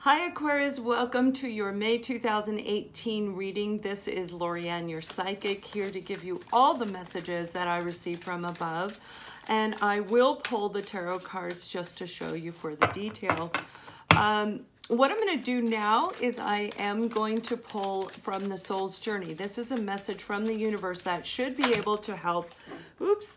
Hi Aquarius, welcome to your May 2018 reading. This is Lorianne, your psychic, here to give you all the messages that I received from above. And I will pull the tarot cards just to show you for the detail. What I'm going to do now is I am going to pull from the Soul's Journey. This is a message from the universe that should be able to help,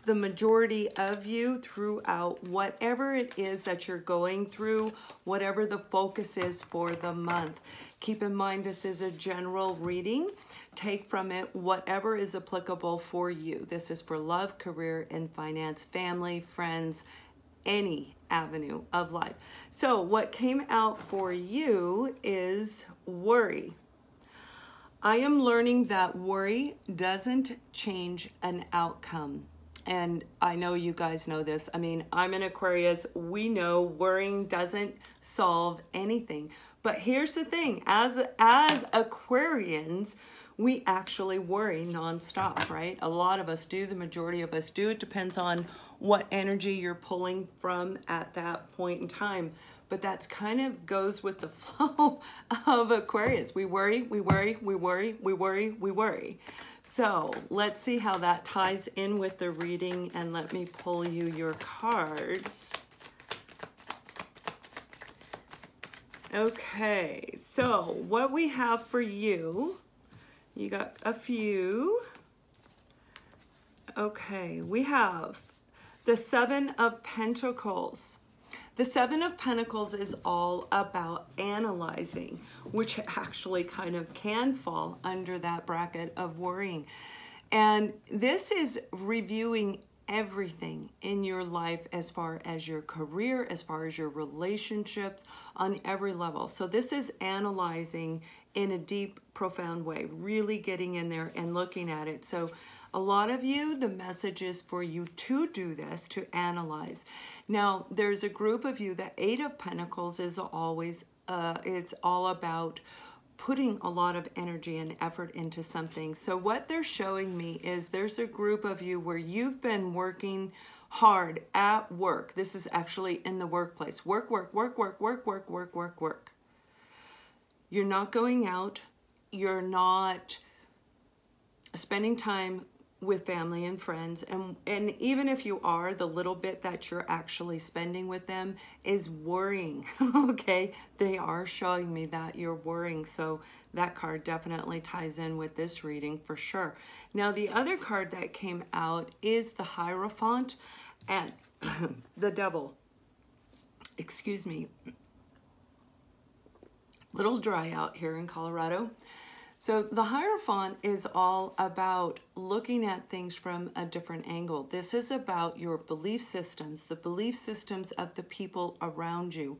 the majority of you throughout whatever it is that you're going through, whatever the focus is for the month. Keep in mind, this is a general reading. Take from it whatever is applicable for you. This is for love, career, and finance, family, friends, any avenue of life. So what came out for you is worry. I am learning that worry doesn't change an outcome. And I know you guys know this. I mean, I'm an Aquarius. We know worrying doesn't solve anything. But here's the thing, as Aquarians, we actually worry nonstop, right? A lot of us do, the majority of us do. It depends on what energy you're pulling from at that point in time. But that's kind of goes with the flow of Aquarius. We worry, we worry, we worry, we worry, we worry. So let's see how that ties in with the reading, and let me pull you your cards. Okay, so what we have for you, you got a few. Okay, we have the Seven of Pentacles. The Seven of Pentacles is all about analyzing, which actually kind of can fall under that bracket of worrying. And this is reviewing everything in your life as far as your career, as far as your relationships, on every level. So this is analyzing in a deep, profound way, really getting in there and looking at it. So a lot of you, the message is for you to do this, to analyze. Now, there's a group of you, the Eight of Pentacles is always, it's all about putting a lot of energy and effort into something. So what they're showing me is there's a group of you where you've been working hard at work. This is actually in the workplace. Work, work, work, work, work, work, work, work, work. You're not going out. You're not spending time with family and friends, and even if you are, the little bit that you're actually spending with them is worrying. Okay, they are showing me that you're worrying, so that card definitely ties in with this reading for sure. Now the other card that came out is the Hierophant and the Devil. Excuse me, little dry out here in Colorado. So the Hierophant is all about looking at things from a different angle. This is about your belief systems, the belief systems of the people around you,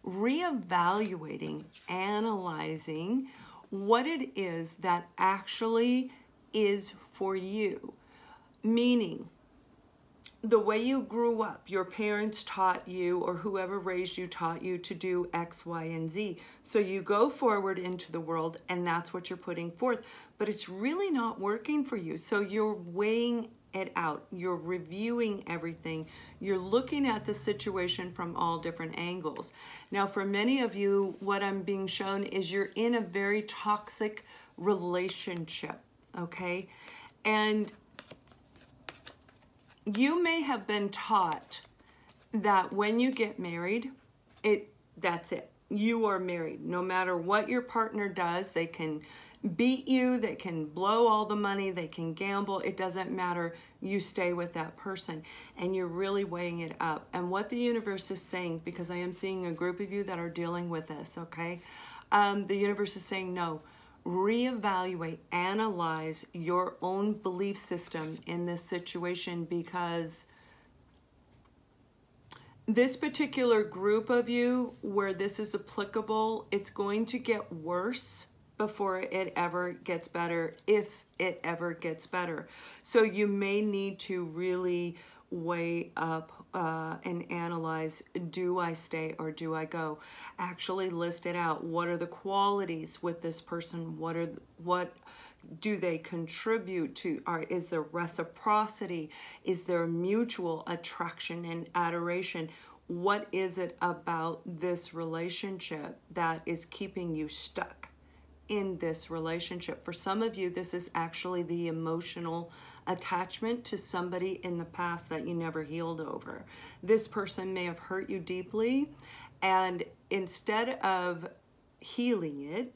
reevaluating, analyzing what it is that actually is for you. Meaning, the way you grew up, your parents taught you, or whoever raised you taught you to do X, Y, and Z. So you go forward into the world and that's what you're putting forth, but it's really not working for you. So you're weighing it out. You're reviewing everything. You're looking at the situation from all different angles. Now, for many of you, what I'm being shown is you're in a very toxic relationship, okay? And you may have been taught that when you get married, that's it. You are married. No matter what your partner does, they can beat you, they can blow all the money, they can gamble. It doesn't matter. You stay with that person, and you're really weighing it up. And what the universe is saying, because I am seeing a group of you that are dealing with this, okay? The universe is saying no. Reevaluate, analyze your own belief system in this situation, because this particular group of you where this is applicable, it's going to get worse before it ever gets better, if it ever gets better. So you may need to really weigh up and analyze, do I stay or do I go? Actually list it out. What are the qualities with this person? What do they contribute to? Is there reciprocity? Is there mutual attraction and adoration? What is it about this relationship that is keeping you stuck in this relationship? For some of you, this is actually the emotional attachment to somebody in the past that you never healed over. This person may have hurt you deeply, and instead of healing it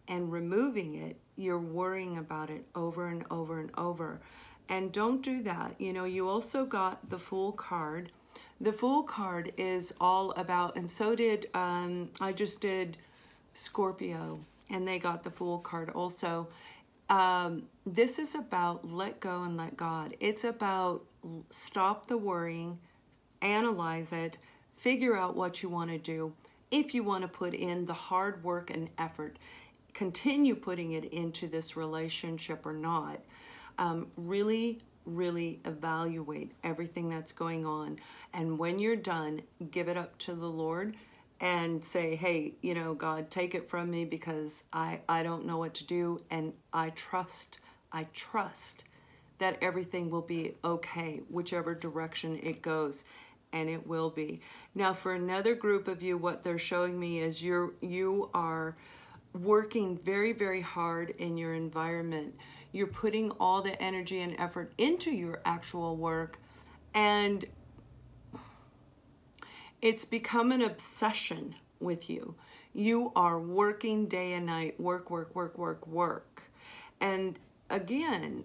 and removing it, you're worrying about it over and over and over. And don't do that. You know, you also got the Fool card. The Fool card is all about, and so did, I just did Scorpio, and they got the Fool card also. This is about let go and let God. It's about stop the worrying, analyze it, figure out what you want to do. If you want to put in the hard work and effort, continue putting it into this relationship or not. Really evaluate everything that's going on. And when you're done, give it up to the Lord and say, hey, you know, God, take it from me because I don't know what to do. And I trust that everything will be okay, whichever direction it goes. And it will be. Now, for another group of you, what they're showing me is you are working very hard in your environment. You're putting all the energy and effort into your actual work, and it's become an obsession with you. You are working day and night, work. And again,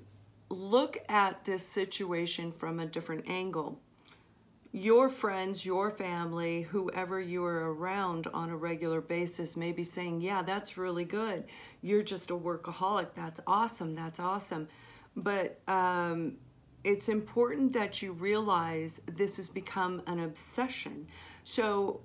look at this situation from a different angle. Your friends, your family, whoever you're around on a regular basis may be saying, yeah, that's really good. You're just a workaholic. That's awesome. That's awesome. But it's important that you realize this has become an obsession. So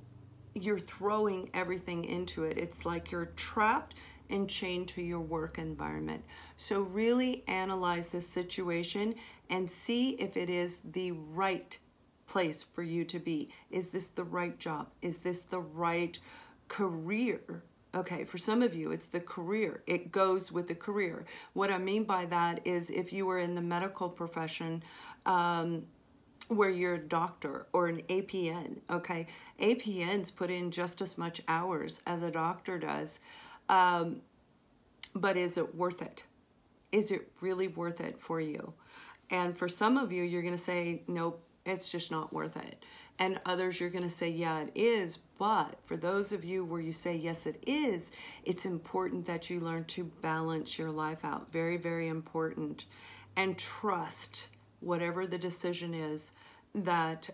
you're throwing everything into it. It's like you're trapped and chained to your work environment. So really analyze this situation and see if it is the right place for you to be. Is this the right job? Is this the right career? Okay, for some of you, it's the career. It goes with the career. What I mean by that is if you were in the medical profession, where you're a doctor or an APN, okay? APNs put in just as much hours as a doctor does, but is it worth it? Is it really worth it for you? And for some of you, you're gonna say, nope, it's just not worth it. And others, you're gonna say, yeah, it is. But for those of you where you say, yes, it is, it's important that you learn to balance your life out. Very important. And trust whatever the decision is that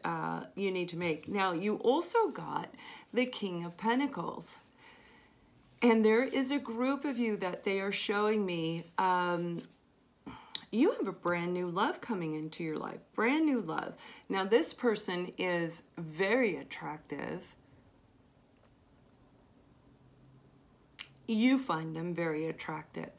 you need to make. Now, you also got the King of Pentacles. And there is a group of you that they are showing me, you have a brand new love coming into your life. Brand new love. Now, this person is very attractive. You find them very attractive.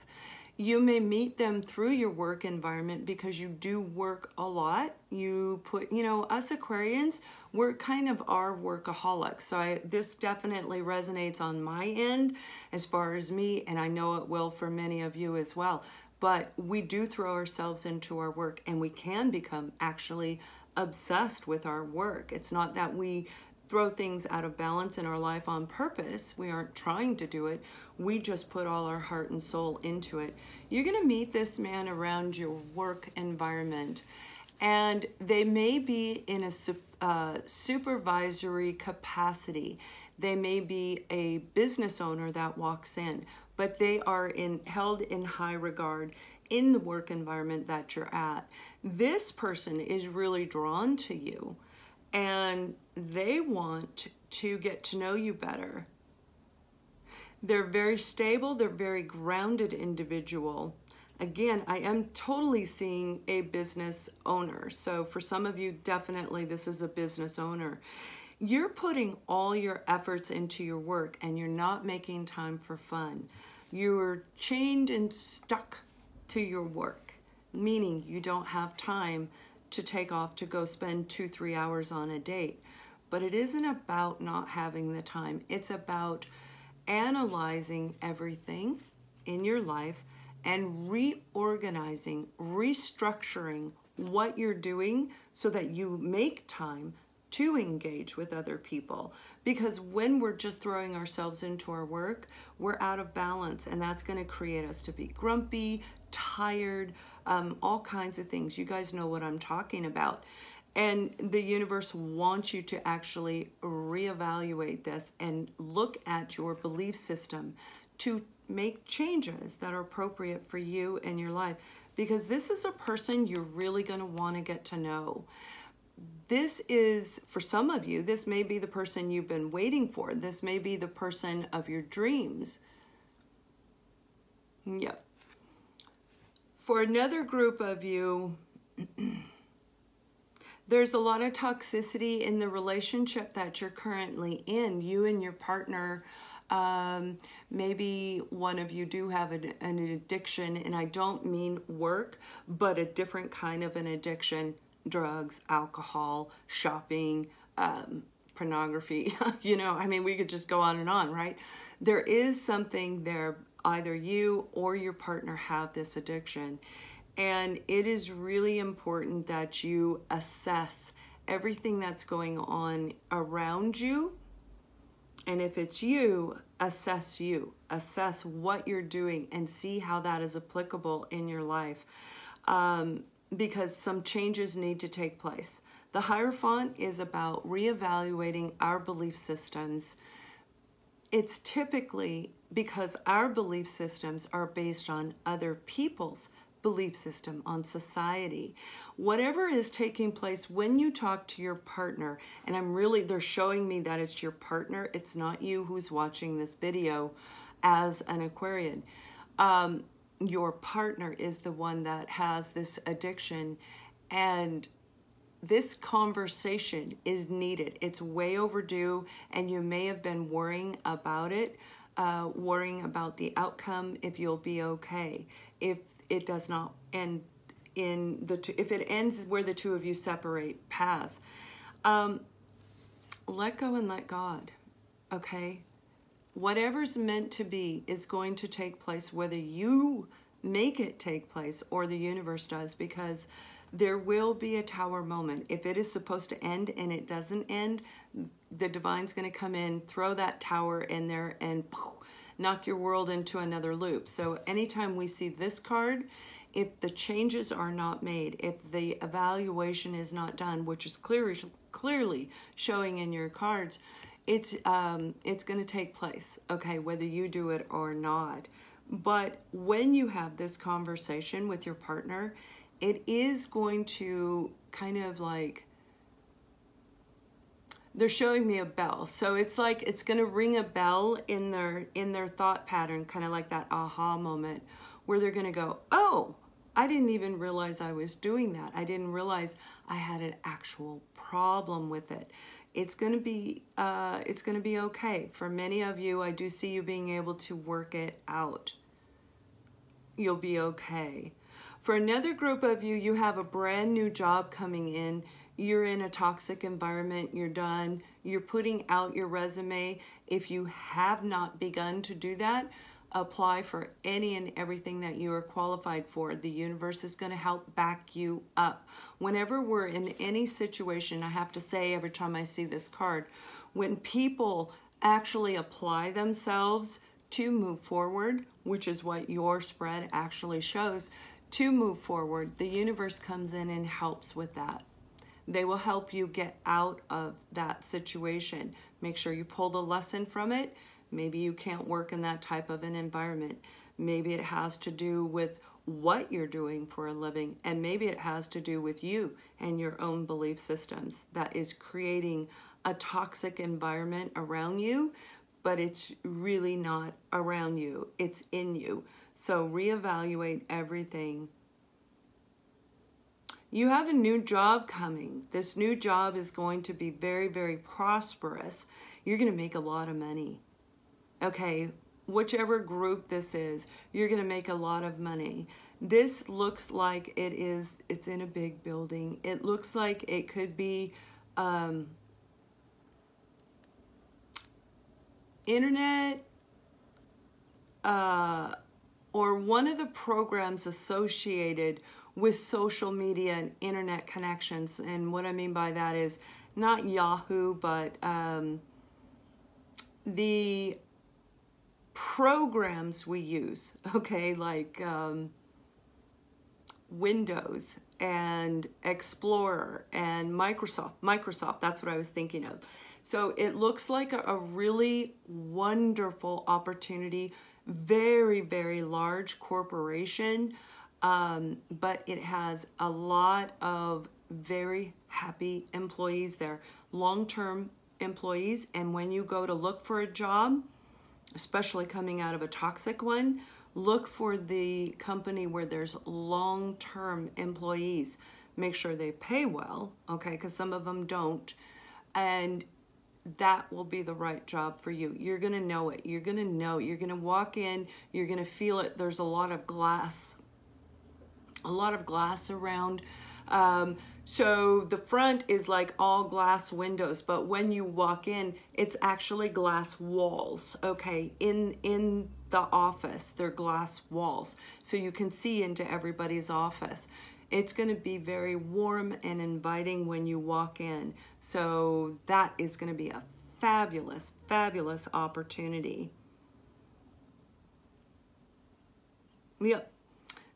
You may meet them through your work environment because you do work a lot. You put, you know, us Aquarians, we're kind of our workaholics. So this definitely resonates on my end as far as me, and I know it will for many of you as well. But we do throw ourselves into our work, and we can become actually obsessed with our work. It's not that we throw things out of balance in our life on purpose. We aren't trying to do it. We just put all our heart and soul into it. You're going to meet this man around your work environment, and they may be in a supervisory capacity. They may be a business owner that walks in, but they are held in high regard in the work environment that you're at. This person is really drawn to you, and they want to get to know you better. They're very stable, they're very grounded individual. Again, I am totally seeing a business owner. So for some of you, definitely this is a business owner. You're putting all your efforts into your work and you're not making time for fun. You're chained and stuck to your work, meaning you don't have time to take off to go spend 2-3 hours on a date. But it isn't about not having the time. It's about analyzing everything in your life and reorganizing, restructuring what you're doing so that you make time to engage with other people, because when we're just throwing ourselves into our work, we're out of balance, and that's going to create us to be grumpy, tired, all kinds of things. You guys know what I'm talking about. And the universe wants you to actually reevaluate this and look at your belief system to make changes that are appropriate for you and your life, because this is a person you're really going to want to get to know. This is, for some of you, this may be the person you've been waiting for. This may be the person of your dreams. Yep. For another group of you, there's a lot of toxicity in the relationship that you're currently in, you and your partner. Maybe one of you do have an addiction, and I don't mean work, but a different kind of an addiction: drugs, alcohol, shopping, pornography. You know, I mean, we could just go on, right? There is something there. Either you or your partner have this addiction, and it is really important that you assess everything that's going on around you. And if it's you, assess what you're doing and see how that is applicable in your life, because some changes need to take place. The Hierophant is about reevaluating our belief systems. It's typically because our belief systems are based on other people's belief system, on society. Whatever is taking place when you talk to your partner, and they're showing me that it's your partner, it's not you who's watching this video as an Aquarian. Your partner is the one that has this addiction, and this conversation is needed. It's way overdue, and you may have been worrying about it, worrying about the outcome, if you'll be okay. If it does not end if it ends where the two of you separate, paths, let go and let God, okay? Whatever's meant to be is going to take place, whether you make it take place or the universe does, because there will be a tower moment. If it is supposed to end and it doesn't end, the divine's going to come in, throw that tower in there, and poof, knock your world into another loop. So anytime we see this card, if the changes are not made, if the evaluation is not done, which is clearly showing in your cards, it's going to take place, okay, whether you do it or not. But when you have this conversation with your partner, it is going to kind of like, they're showing me a bell. So it's like it's going to ring a bell in their thought pattern, kind of like that aha moment where they're going to go, oh, I didn't even realize I was doing that. I didn't realize I had an actual problem with it. It's going to be okay. For many of you, I do see you being able to work it out. You'll be okay. For another group of you, you have a brand new job coming in. You're in a toxic environment. You're done. You're putting out your resume. If you have not begun to do that, apply for any and everything that you are qualified for. The universe is going to help back you up. Whenever we're in any situation, I have to say every time I see this card, when people actually apply themselves to move forward, which is what your spread actually shows, to move forward, the universe comes in and helps with that. They will help you get out of that situation. Make sure you pull the lesson from it. Maybe you can't work in that type of an environment. Maybe it has to do with what you're doing for a living, and maybe it has to do with you and your own belief systems that is creating a toxic environment around you, but it's really not around you. It's in you. So reevaluate everything. You have a new job coming. This new job is going to be very, very prosperous. You're going to make a lot of money. Okay, whichever group this is, you're going to make a lot of money. This looks like it's in a big building. It looks like it could be internet or one of the programs associated with social media and internet connections. And what I mean by that is not Yahoo, but the programs we use, okay, like Windows and Explorer and Microsoft, that's what I was thinking of. So it looks like a really wonderful opportunity, very, very large corporation, but it has a lot of very happy employees there, long-term employees. And when you go to look for a job, especially coming out of a toxic one, look for the company where there's long-term employees. Make sure they pay well, okay, because some of them don't. And that will be the right job for you. You're gonna know it. You're gonna know. You're gonna walk in, you're gonna feel it. There's a lot of glass around. So the front is like all glass windows, but when you walk in, it's actually glass walls, okay? In the office, they're glass walls, so you can see into everybody's office. It's going to be very warm and inviting when you walk in. So that is going to be a fabulous, fabulous opportunity. Yep.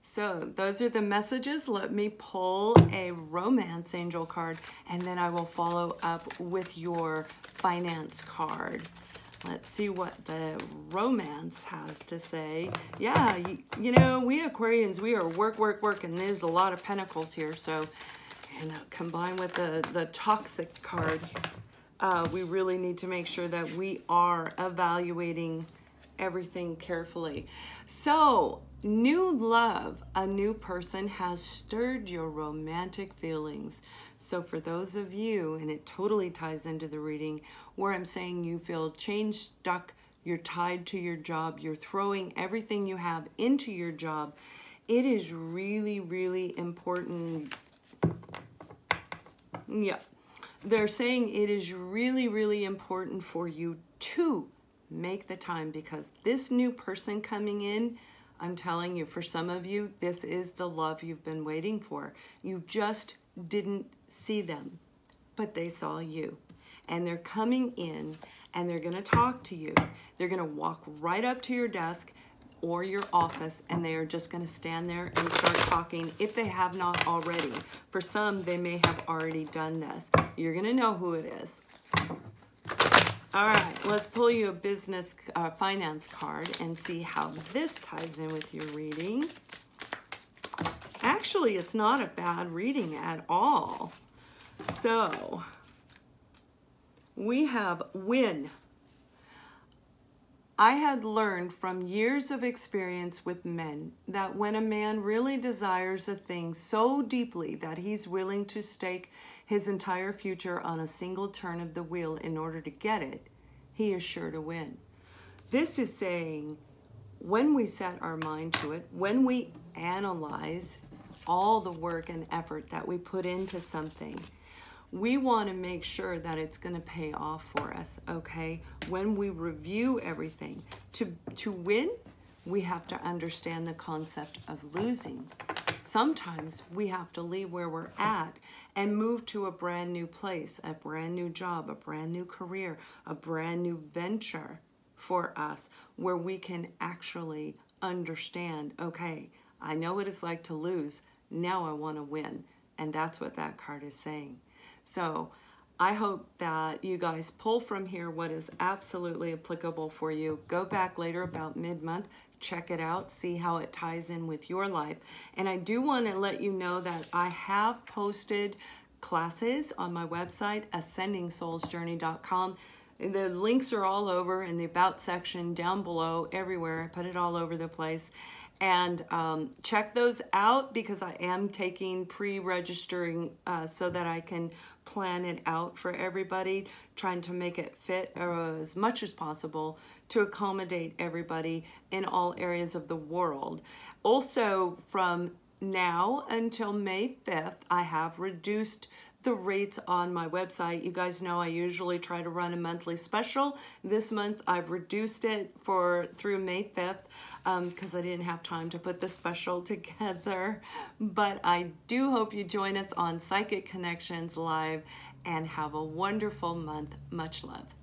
So those are the messages. Let me pull a romance angel card, and then I will follow up with your finance card. Let's see what the romance has to say. Yeah, you know, we Aquarians, we are work, and there's a lot of pentacles here. So, and combined with the toxic card, we really need to make sure that we are evaluating everything carefully. So, new love, a new person has stirred your romantic feelings. So for those of you, and it totally ties into the reading, where I'm saying you feel chain stuck, you're tied to your job, you're throwing everything you have into your job, it is really, really important. Yeah, they're saying it is really, really important for you to make the time, because this new person coming in, I'm telling you, for some of you, this is the love you've been waiting for. You just didn't see them, but they saw you. And they're coming in and they're gonna talk to you. They're gonna walk right up to your desk or your office, and they are just gonna stand there and start talking if they have not already. For some, they may have already done this. You're gonna know who it is. All right, let's pull you a business finance card and see how this ties in with your reading. Actually, it's not a bad reading at all. So, we have win. I had learned from years of experience with men that when a man really desires a thing so deeply that he's willing to stake his entire future on a single turn of the wheel in order to get it, he is sure to win. This is saying when we set our mind to it, when we analyze all the work and effort that we put into something, we want to make sure that it's going to pay off for us, okay? When we review everything, to win, we have to understand the concept of losing. Sometimes we have to leave where we're at and move to a brand new place, a brand new job, a brand new career, a brand new venture for us, where we can actually understand, okay, I know what it's like to lose. Now I want to win. And that's what that card is saying. So I hope that you guys pull from here what is absolutely applicable for you. Go back later about mid-month, check it out, see how it ties in with your life. And I do want to let you know that I have posted classes on my website, AscendingSoulsJourney.com. The links are all over in the About section, down below, everywhere. I put it all over the place. And check those out, because I am taking pre-registering so that I can plan it out for everybody, trying to make it fit as much as possible to accommodate everybody in all areas of the world. Also, from now until May 5th, I have reduced the rates on my website. You guys know I usually try to run a monthly special. This month I've reduced it through May 5th because I didn't have time to put the special together. But I do hope you join us on Psychic Connections Live and have a wonderful month. Much love.